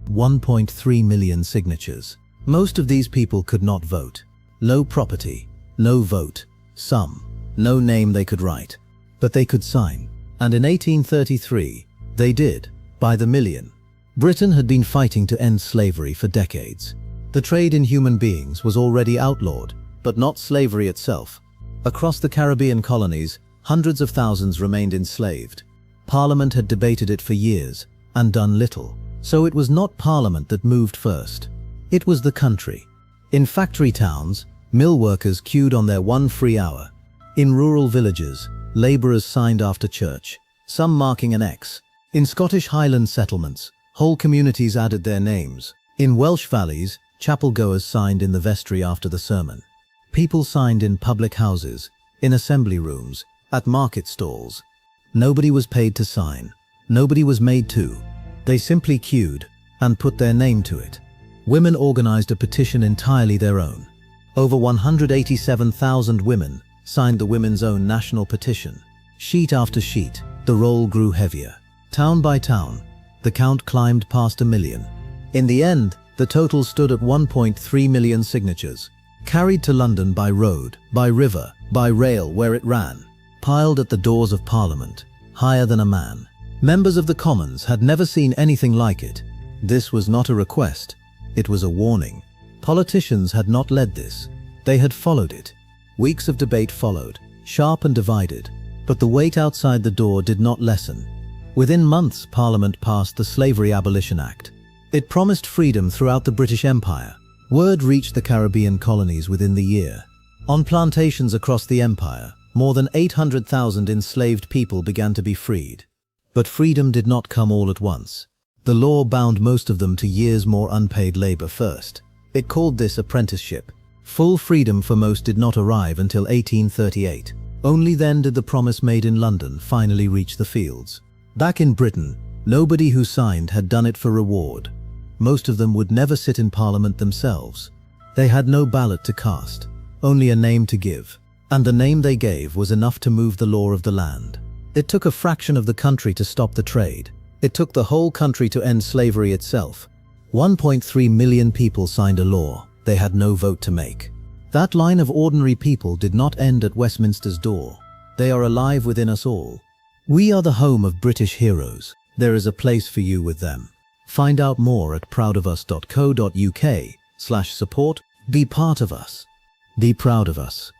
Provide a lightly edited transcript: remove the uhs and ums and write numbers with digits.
1.3 million signatures. Most of these people could not vote. No property, no vote, some, no name they could write. But they could sign. And in 1833, they did, by the million. Britain had been fighting to end slavery for decades. The trade in human beings was already outlawed, but not slavery itself. Across the Caribbean colonies, hundreds of thousands remained enslaved. Parliament had debated it for years and done little. So it was not Parliament that moved first. It was the country. In factory towns, mill workers queued on their one free hour. In rural villages, labourers signed after church, some marking an X. In Scottish highland settlements, whole communities added their names. In Welsh valleys, chapel-goers signed in the vestry after the sermon. People signed in public houses, in assembly rooms, at market stalls. Nobody was paid to sign. Nobody was made to. They simply queued and put their name to it. Women organized a petition entirely their own. Over 187,000 women signed the women's own national petition. Sheet after sheet, the roll grew heavier. Town by town, the count climbed past 1 million. In the end, the total stood at 1.3 million signatures, carried to London by road, by river, by rail where it ran, piled at the doors of Parliament, higher than a man. Members of the Commons had never seen anything like it. This was not a request, it was a warning. Politicians had not led this, they had followed it. Weeks of debate followed, sharp and divided, but the wait outside the door did not lessen. Within months, Parliament passed the Slavery Abolition Act. It promised freedom throughout the British Empire. Word reached the Caribbean colonies within the year. On plantations across the empire, more than 800,000 enslaved people began to be freed. But freedom did not come all at once. The law bound most of them to years more unpaid labor first. It called this apprenticeship. Full freedom for most did not arrive until 1838. Only then did the promise made in London finally reach the fields. Back in Britain, nobody who signed had done it for reward. Most of them would never sit in Parliament themselves. They had no ballot to cast, only a name to give. And the name they gave was enough to move the law of the land. It took a fraction of the country to stop the trade. It took the whole country to end slavery itself. 1.3 million people signed a law. They had no vote to make. That line of ordinary people did not end at Westminster's door. They are alive within us all. We are the home of British heroes. There is a place for you with them. Find out more at proudofus.co.uk/support. Be part of us. Be proud of us.